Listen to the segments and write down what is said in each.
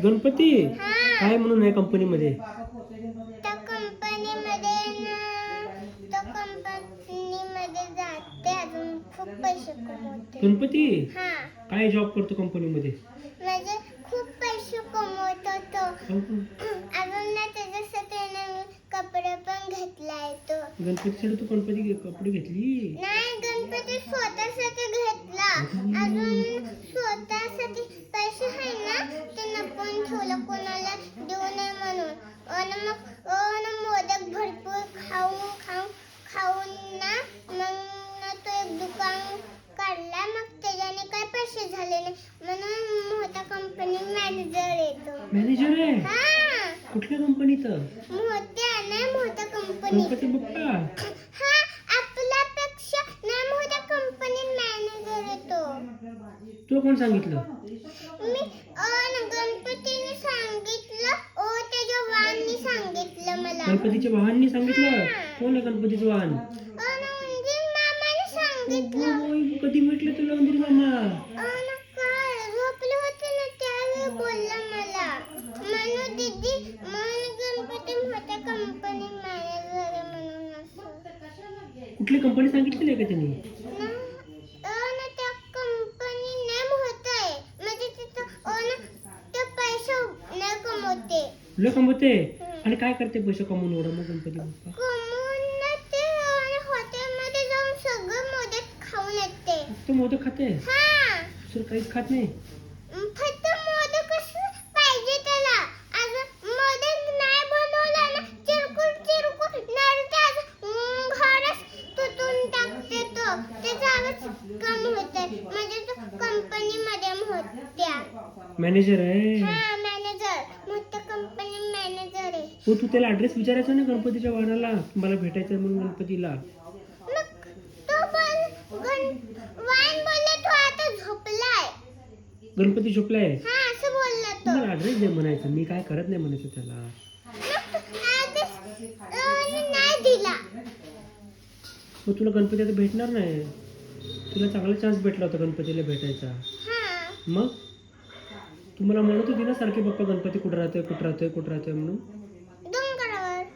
गणपती हा. काय म्हणून आहे कंपनीमध्ये? त्या कंपनीमध्ये जाते, अजून खूप पैसे कमवते. गणपती हा, काय जॉब करतो कंपनीमध्ये? म्हणजे खूप पैसे कमवतो तो. गणपतीसाठी अजून ना त्याच्यासाठी ना मी कपडे पण घेतलाय तो. तू गणपती कपडे घेतली? नाही, गणपती स्वतःसाठी घेतला. अजून स्वतःसाठी पैसे आहे ना, ते लपवून ठेवलं कोणाला देऊ नये म्हणून. आणि मग मोदक भरपूर खाऊन ना मग तो एक दुकान काढला. मग त्याच्याने काय पैसे झाले नाही म्हणून मोठ्या कंपनी मॅनेजर येतो. मॅनेजर आहे? हा, कुठल्या कंपनीत? मोठ्या कंपनी. गणपती बाप्पा हा, आपल्यापेक्षा नाही मोठ्या कंपनीत मॅनेजर येतो. तुला कोण सांगितलं? मी गणपतीने सांगितलं. त्याच्या वाहनने सांगितलं मला. गणपतीच्या वाहननी सांगितलं? कोण आहे गणपतीचं वाहन? उंदीर मामाने सांगितलं. कधी म्हटलं तुला उंदीर मामा? काय झोपले होते ना त्यावेळी बोलला मला. म्हणून दीदी गणपती मोठ्या कंपनी मॅनेजर आहे म्हणून असं. कुठली कंपनी सांगितलेली आहे का त्यांनी? त्या कंपनी नेम होत आहे, म्हणजे तिथं ते पैसे नाही कमवते. तुला कमवते? आणि काय करते पैसे कमवून एवढं मग गणपती बाप्पा? कमवून ते हॉटेलमध्ये जाऊन सगळं मोदक खाऊन येते. फक्त मोदक खाते? हा, दुसरं काहीच खात नाही? फक्त मोदकच पाहिजे त्याला. अजून मोदक नाही बनवला ना, चिरकुट नरतात घरच तुटून टाकते तो. त्याचं काम होते, म्हणजे तो कंपनीमध्ये होत्या. मॅनेजर आहे? हा, मॅनेजर, मोठ्या कंपनी मॅनेजर आहे. हो, तू त्याला ऍड्रेस विचारायचा ना गणपतीच्या वाहनाला, मला भेटायचं आहे म्हणून गणपतीला. मग तो वाईन बोलला तो आता झोपलाय. गणपती झोपलाय? हा, असं बोलला तो. मला ऍड्रेस दे म्हणायचं, मी काय करत नाही म्हणायचं त्याला. नाही दिला. मग तुला गणपती आता भेटणार नाही. तुला चांगला चान्स भेटला होता गणपतीला भेटायचा. हा, मग तू मला म्हणत होती ना सारखे बाप्पा गणपती कुठं राहतोय म्हणून.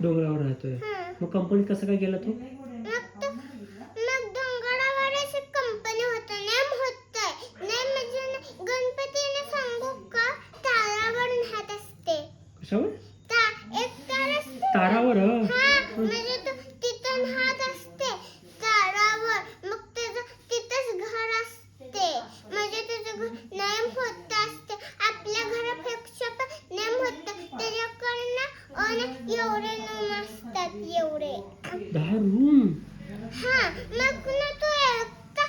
डोंगरावर राहतोय. मग कंपनीत कसं काय गेला तो? मग डोंगरावर एक कंपनी होतं, नेम होतंय. नेम म्हणजे गणपतीने सांगू का, तारावर राहत असते. कशावर? एक तार असते. तारावर? हा, म्हणजे तो तिथं राहत असते तारावर. मग त्याचं तिथंच घर असते. म्हणजे त्याचं घर नेम होत असते. आपल्या घरापेक्षा पण नेम होतं. त्याच्याकडनं एवढे रूम असतात, एवढे 10 रूम? हा, मग ना तो एकटा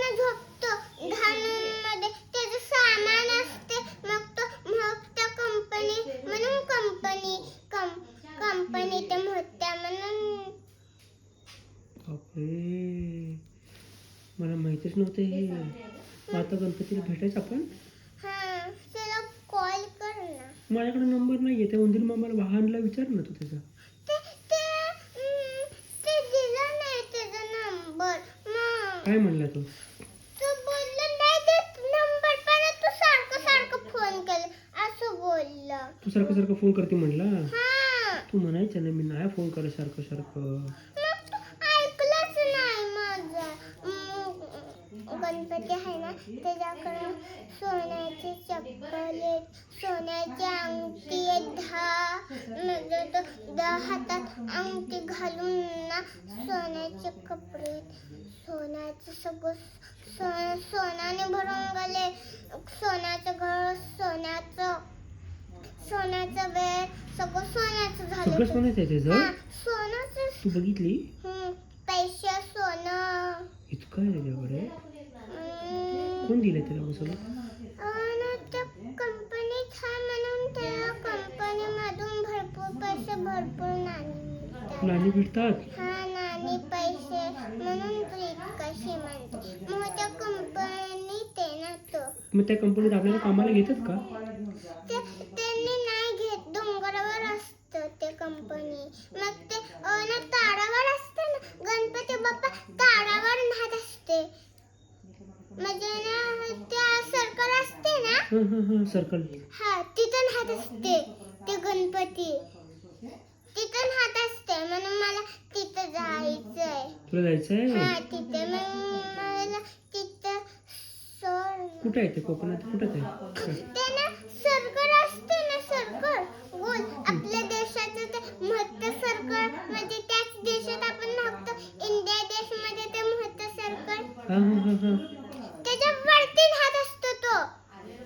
झोपतो 10 रूम मध्ये. त्याचं सामान असते. मग त्या कंपनी म्हणून कंपनी ते मोठ्या म्हणून. बापरे, मला माहितीच नव्हतं हे. मग आता गणपतीला भेटायचं आपण? हा, त्याला कॉल कर ना. माझ्याकडे नंबर नाहीये. त्या उंदीर मामाला वाहनला विचार ना तू त्याचा. ते दिला नाही त्याचा नंबर. काय म्हणला तो? तो बोलला नाही देत नंबर, पण तू सारखं फोन केला असं बोलला. तू सारखं फोन करते म्हणला? हा, तू म्हणायचं ना मी नाही फोन करत सारखं. मग तू ऐकलंच नाही माझं. गणपती आहे ना, त्याच्याकडे सोन्याची चप्पल आहेत, सोन्याची अंगठी आहे 10. म्हणजे तो 10 हातात अंगठी घालून ना, सोन्याचे कपडे, सोन्याचं सगळं सोन्याने भरून गेले. सोन्याचं घर, सोन्याचं बेड, सगळं सोन्याचं झालं. सगळं सोन्याचं आहे त्याचं? सोन्याचं. तू बघितली? पैसे, सोनं. इतकं आहे त्याच्याकडे? कोण दिलं त्याला सगळं? त्या कंपनीत हा, म्हणून त्या कंपनीमधून भरपूर नाणी भेटतात. हा, नाणी पैसे, म्हणून तू इतका श्रीमंत. मोठ्या कंपनीत आहे ना तो. मग त्या कंपनीत आपल्याला कामाला घेतात का? त्यांनी नाही घेत. डोंगरावर असतं ते कंपनी. मग ते तारावर असते ना, गणपती बाप्पा तारावर राहत असते. म्हणजे ना, त्या सर्कल असते ना, सर्कल. हा, तिथं राहत असते ते गणपती. तिथं राहत असते म्हणून मला तिथं जायचंय. तुला जायचंय? हा तिथे मग मला तिथं कुठे आहे ते कोकणात? कुठे आहे ते ना सर्कल असते ना, सर्कल गोल आपल्या देशाचं ते मोठं सर्कल, म्हणजे त्याच देशात आपण राहतो इंडिया देशमध्ये ते मोठं सर्कल. हा हा हा हा. त्याच्या वरती राहत असतो तो.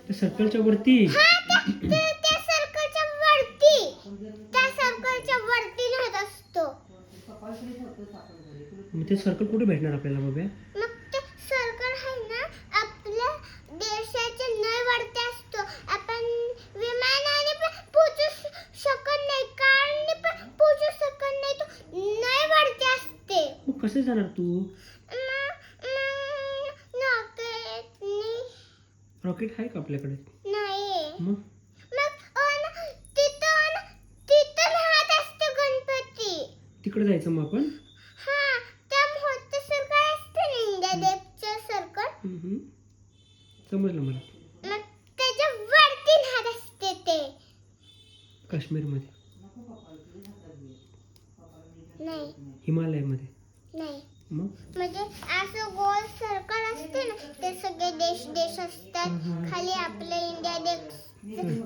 त्या सर्कलच्या वरती? हा त्या सर्कलच्या वरती, त्या सर्कलच्या वरती राहत असतो. मग ते सर्कल कुठे भेटणार आपल्याला बाबा? मग ते सर्कल आहे ना आपल्या देशाच्या नळवरती असतो. आपण विमानाने पण पोहोचू शकत नाही, कारने पण पोहोचू शकत नाही, तो नळवरती असते. मग कसं जाणार तू? रॉकेट आहे का आपल्याकडे? नाही. मग तिथं राहत असतो गणपती. तिकडे जायचं मग आपण? हा त्या मोठं सर्कल असते ना इंडिया देशचं सर्कल. समजलं मला. मग त्याच्या वरती राहत असते ते. काश्मीरमध्ये? नाही. हिमालयामध्ये? नाही. मग म्हणजे असं गोल सर्कल असते ना, ते सगळे देश असतात. खाली आपलं इंडिया देश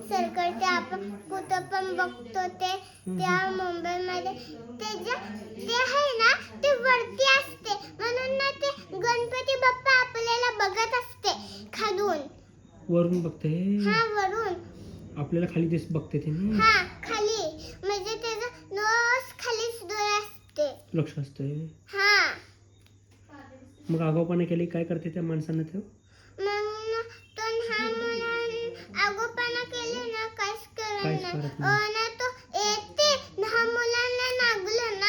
सर्कल ते आपण कुठं पण बघतो ते त्या मुंबईमध्ये ते आहे ना ते वरती असते. म्हणून ना ते गणपती बाप्पा आपल्याला बघत असते खालून. वरून बघते? हा वरून. आपल्याला खाली दिस बघते ते ना? हा खाली, म्हणजे त्याचं नोस खालीच डोळे असते. लक्ष असते? हा. मग आगाऊपणा केली काय करते त्या माणसानं ते? मग तो हा मुलांना आगोपणा केले ना काहीच करत नाही. ना तो येते दहा मुलांना नागलं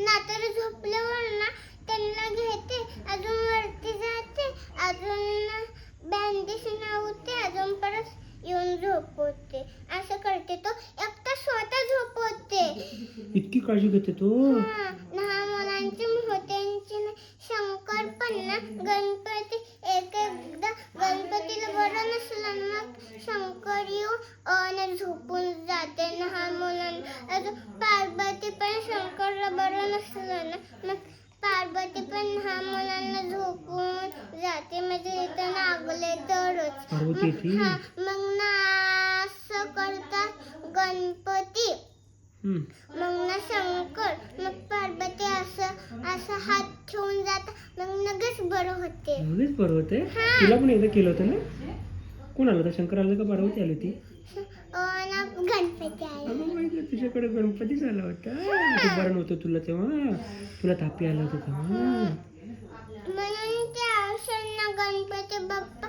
ना तर झोपल्यावर ना त्यांना घेते, अजून वरती जाते, अजून बँडेज लावते, अजून परत येऊन झोपवते. असं करते तो. एकटा स्वतः झोपवते. इतकी काळजी घेते तो? लहान मुलांची मोठ्यांची. शंकर पण ना गणपती एकदा गणपतीला बरं नसलं ना मग शंकर येऊन झोपून जाते लहान मुलांना. अजून पार्वती पण शंकरला बरं नसलं ना मग पार्वती पण लहान मुलांना झोपून जाते, म्हणजे इथं नागले तरच. मग ना असं करतात गणपती. मग ना शंकर मग पार्वती असं हात ठेवून जातात, मग लगेच बरं होते. लगेच बरं होते? तुला पण एकदा केलं होतं ना? कोण आलं होतं? शंकर आलं का पार्वती आली होती? गणपती आला. तुझ्याकडे गणपतीच आला होता? तू बरं नव्हतं तुला तेव्हा? तुला तापी आलं होतं तेव्हा? म्हणून ते औषध गणपती बाप्पा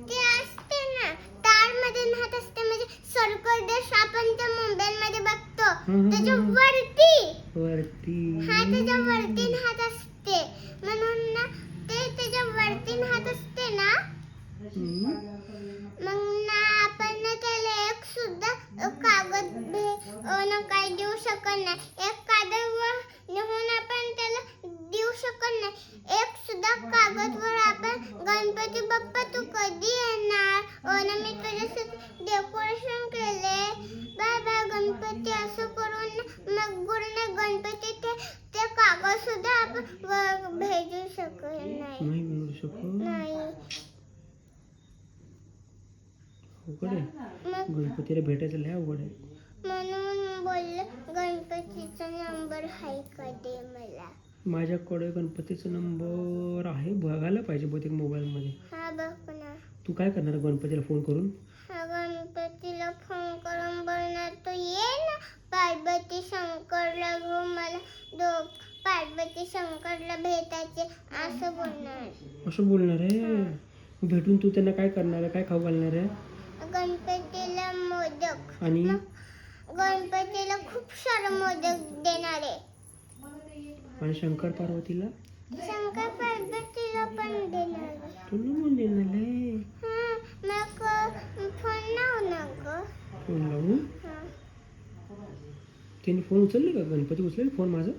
ते असते ना तारमध्ये राहत असते, म्हणजे सर्कल देश आपण त्या मुंबईमध्ये बघतो त्याच्या वरती. हा त्याच्या वरती राहत असते. म्हणून ना ते त्याच्या वरती राहत असते ना. मग ना आपण ना त्याला एक सुद्धा कागद काय देऊ शकत नाही. एक कागदवर लिहून आपण त्याला देऊ शकत नाही. एक सुद्धा कागदवर आपण गणपती बाप्पा तू कधी येणार, मी तुझ्यासाठी डेकोरेशन केले, बाय बाय गणपती असं करून मग पूर्ण गणपती ते कागद सुद्धा आपण भेटू शकत नाही. नाही. गणपतीला भेटायचं लय अवघड आहे. म्हणून बोललं गणपतीचा नंबर आहे का दे मला. माझ्याकडे गणपतीचा नंबर आहे, बघायला पाहिजे बहुतेक मोबाईलमध्ये. हा बघ ना. तू काय करणार गणपतीला फोन करून? हा गणपतीला फोन करून बोलणार तो ये ना पार्वती शंकरला घेऊन मला पार्वती शंकरला भेटायचे असं बोलणार. असं बोलणार आहे? भेटून तू त्यांना काय करणार आहे? काय खाऊ घालणार आहे? गणपतीला मोदक. आणि गणपतीला खूप सारे मोदक देणार आहे. आणि शंकर पार्वतीला? शंकर पार्वतीला पण देणार आहे. तुला पण देणार आहे? मग फोन लावू ना ग. फोन लावू? त्यांनी फोन उचलले का? गणपती उचलेल फोन माझा?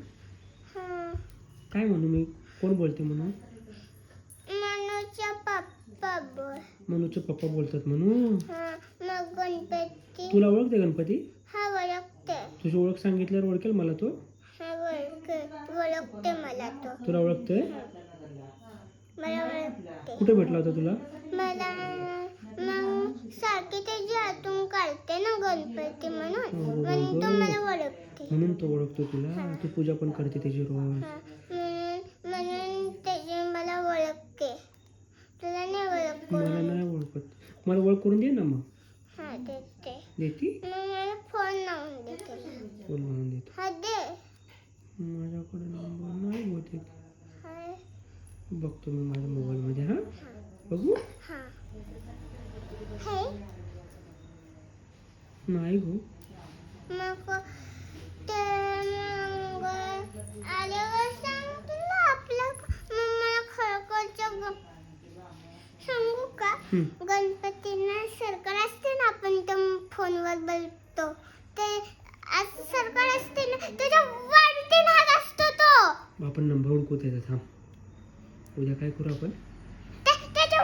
काय म्हणू मी? कोण बोलते म्हणून? मनूच्या पप्पा बोल. मनूचे पप्पा बोलतात म्हणून. हा मग गणपती तुला ओळखते गणपती? हा ओळखते. तुझी ओळख सांगितल्यावर ओळखेल मला तो? हा ओळखते मला तो. तुला ओळखते? मला ओळखते. कुठे भेटला होता तुला? मला मग सारखी त्याची आतून काढते ना गणपती म्हणून तो मला ओळखते. म्हणून तो ओळखतो तुला. तू पूजा पण करते त्याची रोज. हा, म्हणून त्याची मला ओळखते. तुला नाही ओळख मला नाही ओळखत. मला ओळख करून दे ना मग. हा देते. देती? मग मला फोन लावून दे तुला. फोन म्हणून देतो. हा दे. माझ्याकडे नंबर नाही बहुतेक. हाय. बघतो मी माझ्या मोबाईलमध्ये. हा बघू. हा हे नाही गो. मग ते मग आल्यावर सांग तुला आपलं. मग मला खरोखरचं सांगू का? गणपतींना सरकार असते ना आपण ते फोनवर बोलतो ते असं सरकार असते ना त्याच्या वरती हात असतो तो. आपण नंबर ओळखू त्याचा. थांब. उद्या काय करू आपण? त्याच्या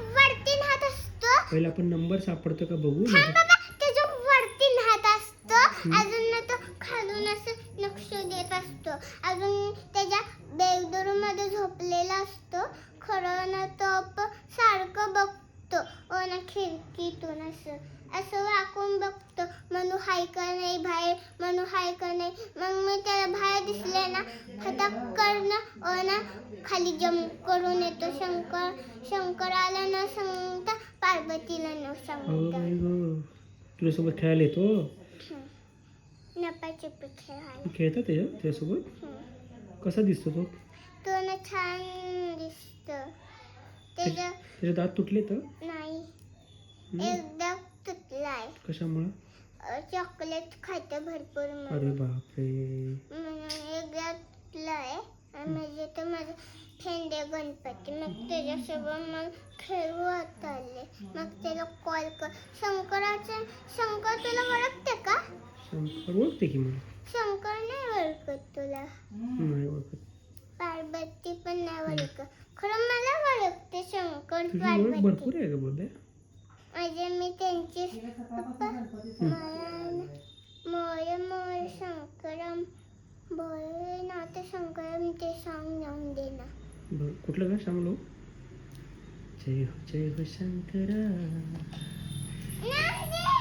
वरती हात असतो. पहिला आपण नंबर सापडतो का बघू. थांब बाबा, त्याच्या वरती हात असतो. अजून ना तो खालून असं लक्ष देत असतो. अजून त्याच्या बेडरूम मध्ये झोपलेला असतो. खरं ना तो सारखं बघतो ना खिडकीतून असं वाकून बघतो. मनू हाय का नाही बाहेर, मनू हाय का नाही. मग मी त्याला बाहेर दिसले ना फटाक करणं ना खाली जम्प करून येतो. शंकराला न सांगता पार्वतीला न सांगता. तुझ्यासोबत खेळायला येतो? नपाचिपी खेळायला. खेळतात त्याच्यासोबत? कसा दिसतो तो? तो ना छान दिसतो. त्याचे दात तुटले तर नाही एकदा तुटलाय. कशामुळे? चॉकलेट खाते भरपूर म्हणून. अरे बापरे. एकदा तुटलाय. म्हणजे तर माझं फ्रेंड आहे गणपती. मग त्याच्यासोबत मग खेळू आले. मग त्याला कॉल कर. शंकर तुला ओळखते का? शंकर ओळखते की मला. शंकर नाही ओळखत तुला. नाही ओळखत. पार्वती पण नाही ओळखत. खरं मला ओळखते शंकर तुझी ओळख पार्वती. भरपूर आहे का बोलते? म्हणजे मी त्यांची पप्पा मोर शंकरम बोले ना ते शंकरम ते सॉन्ग लावून दे ना. कुठलं का सांगलो? जय हो शंकरा. नाही